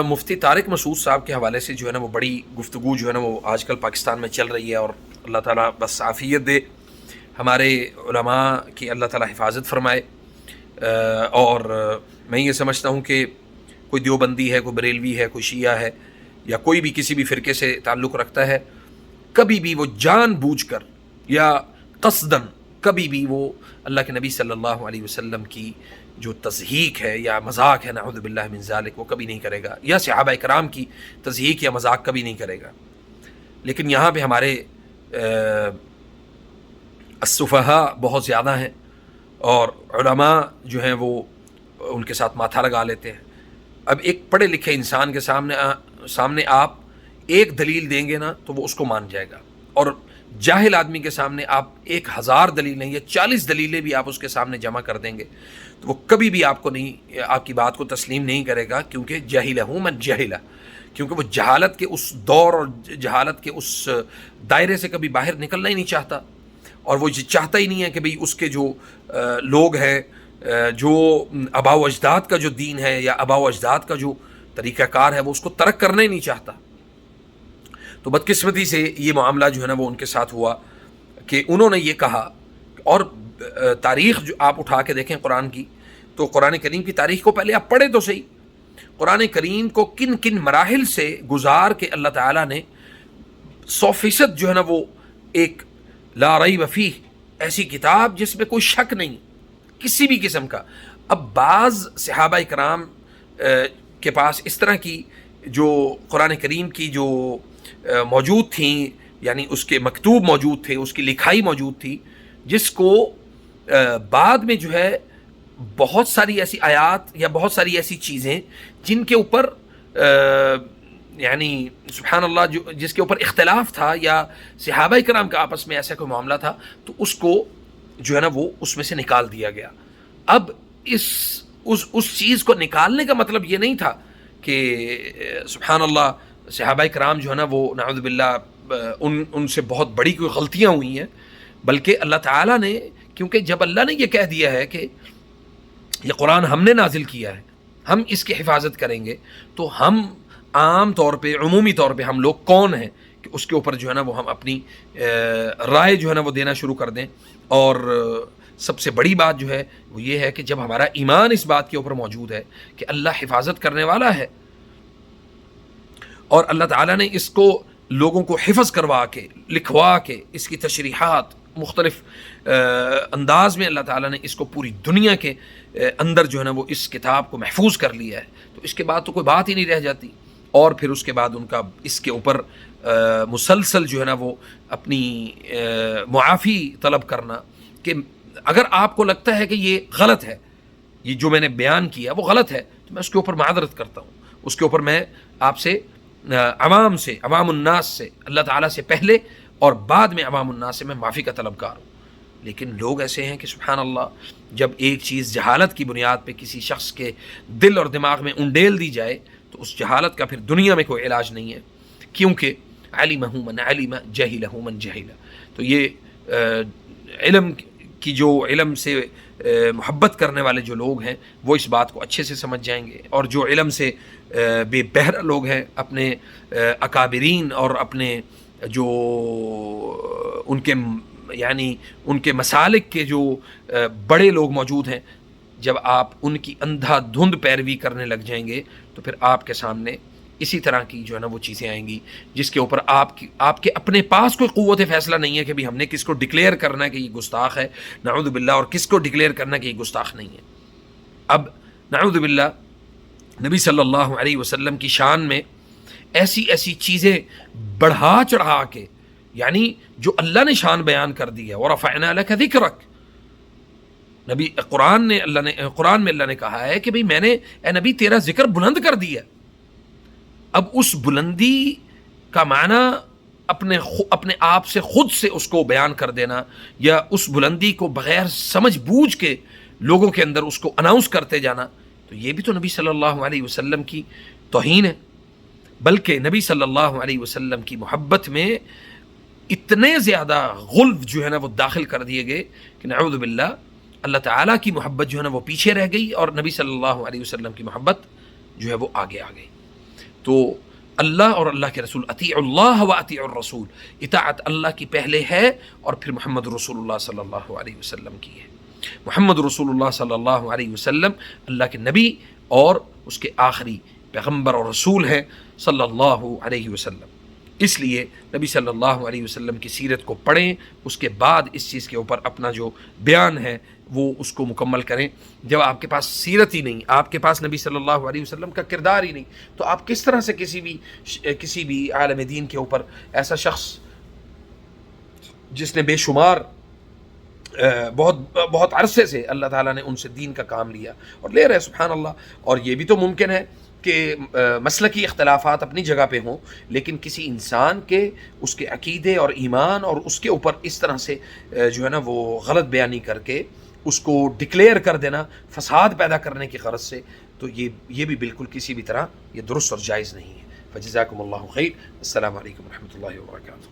مفتی طارق مسعود صاحب کے حوالے سے جو ہے نا وہ بڑی گفتگو جو ہے نا وہ آج کل پاکستان میں چل رہی ہے، اور اللہ تعالیٰ بس عافیت دے، ہمارے علماء کی اللہ تعالیٰ حفاظت فرمائے۔ اور میں یہ سمجھتا ہوں کہ کوئی دیوبندی ہے، کوئی بریلوی ہے، کوئی شیعہ ہے، یا کوئی بھی کسی بھی فرقے سے تعلق رکھتا ہے، کبھی بھی وہ جان بوجھ کر یا قصداً کبھی بھی وہ اللہ کے نبی صلی اللہ علیہ وسلم کی جو تضحیک ہے یا مذاق ہے، نعوذ باللہ من ذالک، وہ کبھی نہیں کرے گا، یا صحابہ کرام کی تضحیک یا مذاق کبھی نہیں کرے گا۔ لیکن یہاں پہ ہمارے السفہاء بہت زیادہ ہیں، اور علماء جو ہیں وہ ان کے ساتھ ماتھا لگا لیتے ہیں۔ اب ایک پڑھے لکھے انسان کے سامنے آپ ایک دلیل دیں گے نا تو وہ اس کو مان جائے گا، اور جاہل آدمی کے سامنے آپ 1000 دلیلیں یا 40 دلیلیں بھی آپ اس کے سامنے جمع کر دیں گے تو وہ کبھی بھی آپ کی بات کو تسلیم نہیں کرے گا، کیونکہ جاہلہ من جہلہ، کیونکہ وہ جہالت کے اس دور اور جہالت کے اس دائرے سے کبھی باہر نکلنا ہی نہیں چاہتا، اور وہ یہ چاہتا ہی نہیں ہے کہ بھئی اس کے جو لوگ ہیں، جو آباء و اجداد کا جو دین ہے یا آباء و اجداد کا جو طریقہ کار ہے وہ اس کو ترک کرنا ہی نہیں چاہتا۔ تو بدقسمتی سے یہ معاملہ جو ہے نا وہ ان کے ساتھ ہوا کہ انہوں نے یہ کہا، اور تاریخ جو آپ اٹھا کے دیکھیں قرآن کی، تو قرآن کریم کی تاریخ کو پہلے آپ پڑھیں تو صحیح، قرآن کریم کو کن کن مراحل سے گزار کے اللہ تعالیٰ نے 100% جو ہے نا وہ ایک لا ریب فیہ، ایسی کتاب جس میں کوئی شک نہیں کسی بھی قسم کا۔ اب بعض صحابہ کرام کے پاس اس طرح کی جو قرآن کریم کی جو موجود تھیں، یعنی اس کے مکتوب موجود تھے، اس کی لکھائی موجود تھی، جس کو بعد میں جو ہے بہت ساری ایسی آیات یا بہت ساری ایسی چیزیں جن کے اوپر یعنی سبحان اللہ جس کے اوپر اختلاف تھا، یا صحابہ کرام کا آپس میں ایسا کوئی معاملہ تھا، تو اس کو جو ہے نا وہ اس میں سے نکال دیا گیا۔ اب اس چیز کو نکالنے کا مطلب یہ نہیں تھا کہ سبحان اللہ صحابہ کرام جو ہے نا وہ نعوذ باللہ ان سے بہت بڑی کوئی غلطیاں ہوئی ہیں، بلکہ اللہ تعالیٰ نے، کیونکہ جب اللہ نے یہ کہہ دیا ہے کہ یہ قرآن ہم نے نازل کیا ہے، ہم اس کی حفاظت کریں گے، تو ہم عام طور پہ عمومی طور پہ ہم لوگ کون ہیں کہ اس کے اوپر جو ہے نا وہ ہم اپنی رائے جو ہے نا وہ دینا شروع کر دیں۔ اور سب سے بڑی بات جو ہے وہ یہ ہے کہ جب ہمارا ایمان اس بات کے اوپر موجود ہے کہ اللہ حفاظت کرنے والا ہے، اور اللہ تعالیٰ نے اس کو لوگوں کو حفظ کروا کے لکھوا کے اس کی تشریحات مختلف انداز میں اللہ تعالیٰ نے اس کو پوری دنیا کے اندر جو ہے نا وہ اس کتاب کو محفوظ کر لیا ہے، تو اس کے بعد تو کوئی بات ہی نہیں رہ جاتی۔ اور پھر اس کے بعد ان کا اس کے اوپر مسلسل جو ہے نا وہ اپنی معافی طلب کرنا، کہ اگر آپ کو لگتا ہے کہ یہ غلط ہے، یہ جو میں نے بیان کیا وہ غلط ہے، تو میں اس کے اوپر معذرت کرتا ہوں، اس کے اوپر میں آپ سے عوام الناس سے، اللہ تعالیٰ سے پہلے اور بعد میں عوام الناس سے میں معافی کا طلبگار ہوں۔ لیکن لوگ ایسے ہیں کہ سبحان اللہ جب ایک چیز جہالت کی بنیاد پہ کسی شخص کے دل اور دماغ میں انڈیل دی جائے تو اس جہالت کا پھر دنیا میں کوئی علاج نہیں ہے، کیونکہ علمہ من علم جہلہ من جہلہ۔ تو یہ علم کی جو علم سے محبت کرنے والے جو لوگ ہیں وہ اس بات کو اچھے سے سمجھ جائیں گے، اور جو علم سے بے بہرہ لوگ ہیں، اپنے اکابرین اور اپنے جو ان کے مسالک کے جو بڑے لوگ موجود ہیں، جب آپ ان کی اندھا دھند پیروی کرنے لگ جائیں گے تو پھر آپ کے سامنے اسی طرح کی جو ہے نا وہ چیزیں آئیں گی جس کے اوپر آپ کے اپنے پاس کوئی قوت فیصلہ نہیں ہے کہ بھی ہم نے کس کو ڈکلیئر کرنا ہے کہ یہ گستاخ ہے نعوذ باللہ، اور کس کو ڈکلیئر کرنا کہ یہ گستاخ نہیں ہے۔ اب نعوذ باللہ نبی صلی اللہ علیہ وسلم کی شان میں ایسی چیزیں بڑھا چڑھا کے، یعنی جو اللہ نے شان بیان کر دی ہے، وَرَفَعْنَا لَكَ ذِكْرَكَ، قرآن میں اللہ نے کہا ہے کہ بھئی میں نے اے نبی تیرا ذکر بلند کر دیا۔ اب اس بلندی کا معنی اپنے آپ سے خود سے اس کو بیان کر دینا، یا اس بلندی کو بغیر سمجھ بوجھ کے لوگوں کے اندر اس کو اناؤنس کرتے جانا، تو یہ بھی تو نبی صلی اللہ علیہ وسلم کی توہین ہے۔ بلکہ نبی صلی اللہ علیہ وسلم کی محبت میں اتنے زیادہ غلظ جو ہے نا وہ داخل کر دیے گئے کہ نعوذ باللہ اللہ تعالیٰ کی محبت جو ہے نا وہ پیچھے رہ گئی، اور نبی صلی اللہ علیہ وسلم کی محبت جو ہے وہ آگے آ گئی۔ تو اللہ اور اللہ کے رسول، اطیع اللہ و اطیع الرسول، اطاعت اللہ کی پہلے ہے اور پھر محمد رسول اللہ صلی اللہ علیہ وسلم کی ہے۔ محمد رسول اللہ صلی اللہ علیہ وسلم اللہ کے نبی اور اس کے آخری پیغمبر اور رسول ہیں صلی اللہ علیہ وسلم۔ اس لیے نبی صلی اللہ علیہ وسلم کی سیرت کو پڑھیں، اس کے بعد اس چیز کے اوپر اپنا جو بیان ہے وہ اس کو مکمل کریں۔ جب آپ کے پاس سیرت ہی نہیں، آپ کے پاس نبی صلی اللہ علیہ وسلم کا کردار ہی نہیں، تو آپ کس طرح سے کسی بھی عالم دین کے اوپر ایسا شخص جس نے بے شمار بہت عرصے سے اللہ تعالیٰ نے ان سے دین کا کام لیا اور لے رہے، سبحان اللہ۔ اور یہ بھی تو ممکن ہے کہ مسلکی اختلافات اپنی جگہ پہ ہوں، لیکن کسی انسان کے اس کے عقیدے اور ایمان اور اس کے اوپر اس طرح سے جو ہے نا وہ غلط بیانی کر کے اس کو ڈکلیئر کر دینا فساد پیدا کرنے کی غرض سے، تو یہ بھی بالکل کسی بھی طرح یہ درست اور جائز نہیں ہے۔ فجزاکم اللہ خیر، السلام علیکم ورحمۃ اللہ وبرکاتہ۔